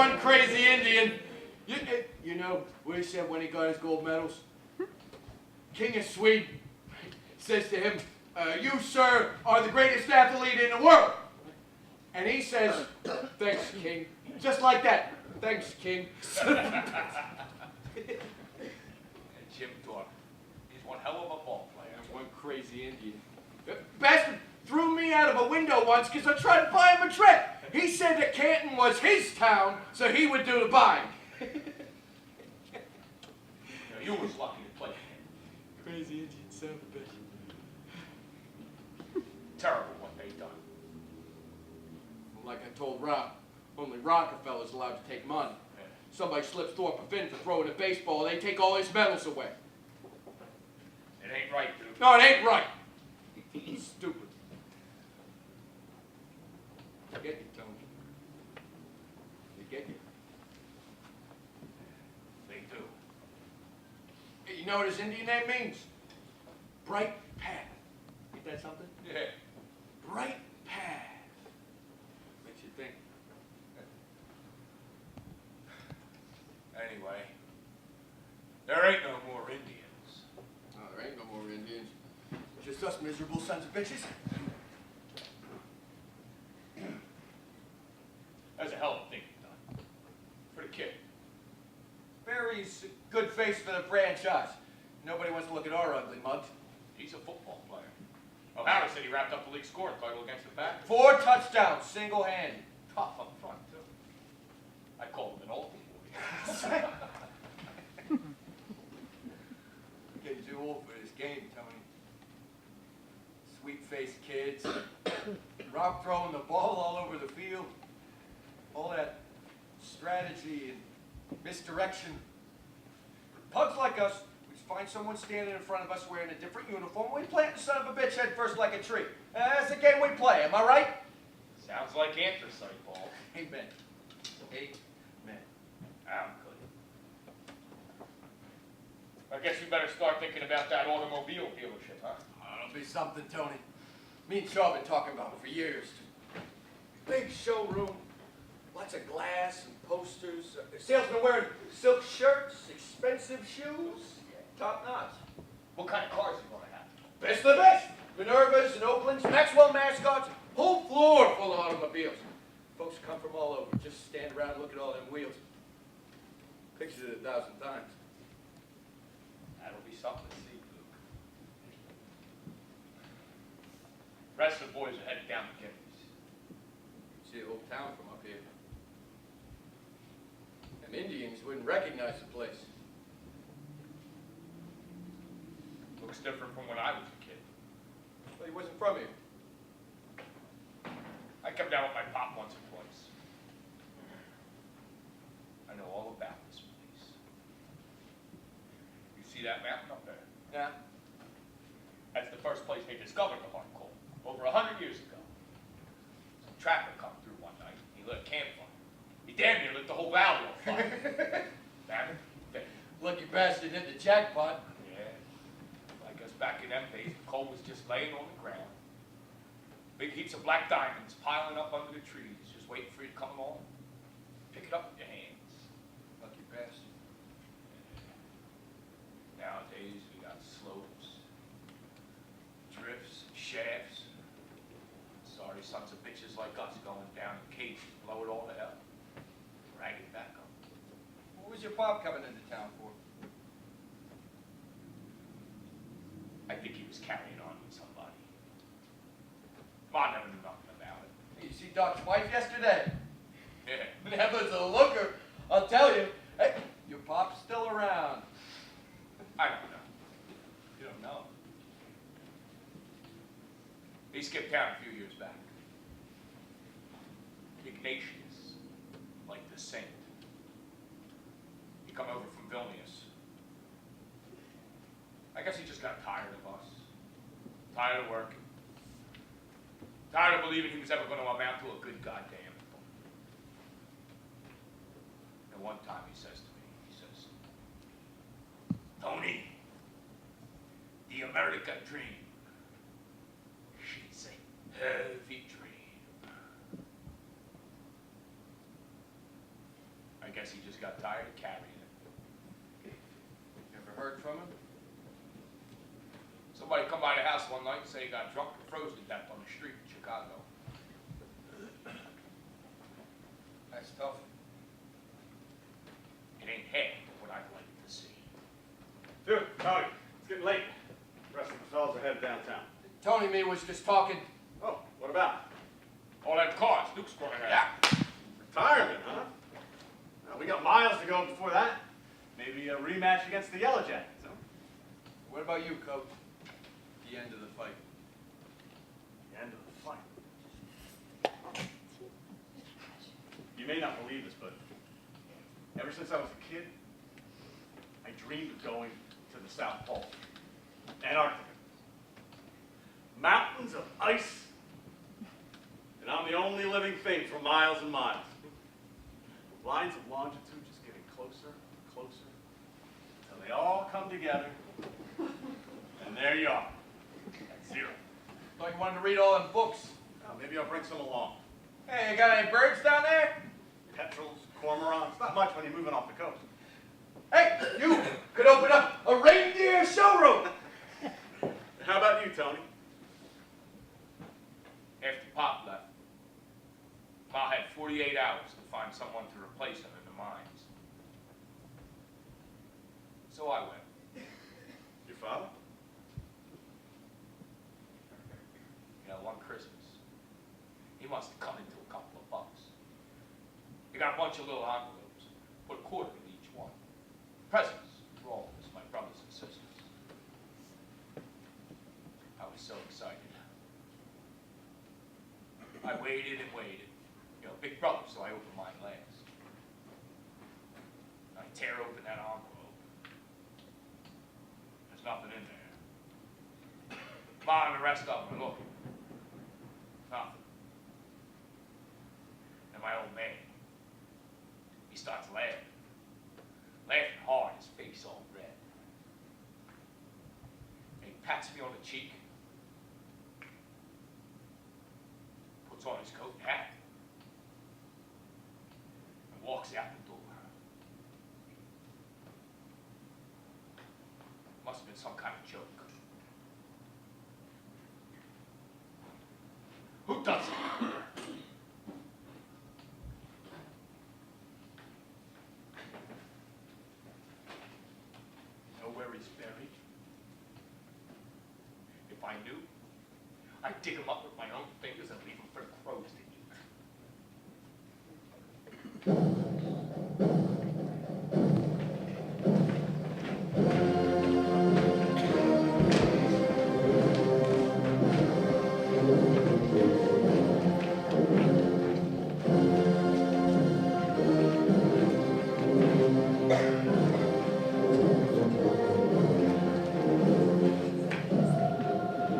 one crazy Indian. You know what he said when he got his gold medals? King of Sweden says to him, you, sir, are the greatest athlete in the world. And he says, thanks, King. Just like that. Thanks, King. And Jim Thorpe. He's one hell of a ball player. And one crazy Indian. Bastard threw me out of a window once because I tried to buy him a trip. He said that Canton was his town, so he would do the buying. You was lucky to play him. Crazy Indian son of a bitch. Terrible what they done. Like I told Rob, only Rockefeller's allowed to take money. Yeah. Somebody slips Thorpe a fin for throwing a baseball, they take all his medals away. It ain't right, dude. No, it ain't right. Stupid. They get you, Tony. They get you. They do. Hey, you know what his Indian name means? Bright path. Ain't that something? Yeah. Bright path. Makes you think. Anyway, there ain't no more Indians. Oh, there ain't no more Indians. Just us miserable sons of bitches. That's a hell of a thing you've done. For the kid. Barry's a good face for the franchise. Nobody wants to look at our ugly mugs. He's a football player. O'Hara said he wrapped up the league scoring title against the Packers. 4 touchdowns, single-handed. Tough up front, too. I call him an old boy. Getting too old for this game, Tony. Sweet-faced kids. Rob throwing the ball all over the field. All that strategy and misdirection. Pugs like us, we find someone standing in front of us wearing a different uniform. We plant the son of a bitch head first like a tree. That's the game we play, am I right? Sounds like anthracite, Paul. Amen. Amen. I'm good. I guess you better start thinking about that automobile dealership, huh? It'll be something, Tony. Me and Shaw have been talking about it for years. Big showroom, lots of glass and posters. Salesmen wearing silk shirts, expensive shoes, top notch. What kind of cars you want to have? Best of the best. Minervas and Oaklands, Maxwell mascots, whole floor full of automobiles. Folks come from all over, just stand around and look at all them wheels. Pictured it 1,000 times. That'll be something to see, Luke. The rest of the boys are headed down to Gibby's. See the whole town from up here. Them Indians wouldn't recognize the place. Looks different from when I was a kid. Well, he wasn't from here. I come down with my pop once or twice. I know all about this place. You see that mountain up there? Yeah. That's the first place they discovered the hard coal, over 100 years ago. Some trapper come through one night, he lit a campfire. He damn near lit the whole valley on fire. Damn it. Lucky bastard hit the jackpot. Yeah. I guess back in them days, the coal was just laying on the ground. Big heaps of black diamonds piling up under the trees, just waiting for you to come along. Pick it up with your hands. Lucky bastard. Nowadays, we got slopes, drifts, shafts. Sorry sons of bitches like us going down in cages, blow it all to hell. Drag it back up. What was your pop coming into town for? I think he was carrying on with somebody. Ma never knew nothing about it. You see Doc's wife yesterday? Yeah. That was a looker, I'll tell you. Hey, your pop's still around. I don't know. You don't know. He skipped town a few years back. Ignatius, like the saint. He come over from Vilnius. I guess he just got tired of us. Tired of working. Tired of believing he was ever going to amount to a good goddamn. And one time he says to me, he says, Tony, the American dream, she's a heavy dream. guess he just got tired of carrying it. You ever heard from him? Somebody come by the house one night and say he got drunk and froze to death on the street in Chicago. That's tough. It ain't half of what I'd like to see. Dude, Tony, it's getting late. The rest of the fellas are headed downtown. Tony and me was just talking. Oh, what about? All them cars, Duke's going to have. Retirement, huh? Well, we got miles to go before that. Maybe a rematch against the Yellow Jackets, huh? What about you, Coach? The end of the fight. The end of the fight. You may not believe this, but ever since I was a kid, I dreamed of going to the South Pole, Antarctica. Mountains of ice, and I'm the only living thing for miles and miles. Lines of longitude just getting closer and closer until they all come together, and there you are, at zero. Thought you wanted to read all them books. Now, maybe I'll bring some along. Hey, you got any birds down there? Petrels, cormorants, not much when you're moving off the coast. Hey, you could open up a reindeer showroom. How about you, Tony? After Pop left, Ma had 48 hours to find someone to replace him in the mines. So I went. Your father? You know, one Christmas, he must have come into a couple of bucks. He got a bunch of little envelopes, put a quarter in each one. Presents for all of us, my brothers and sisters. I was so excited. I waited and waited. You know, big brother, so I opened mine last. I tear open that envelope. There's nothing in there. Ma and the rest of them are looking. Nothing. And my old man, he starts laughing. Laughing hard, his face all red. And he pats me on the cheek. Puts on his coat and hat. And walks out the door. Must have been some kind of joke. Who does it? Know where he's buried? If I knew, I'd dig him up with my own fingers and leave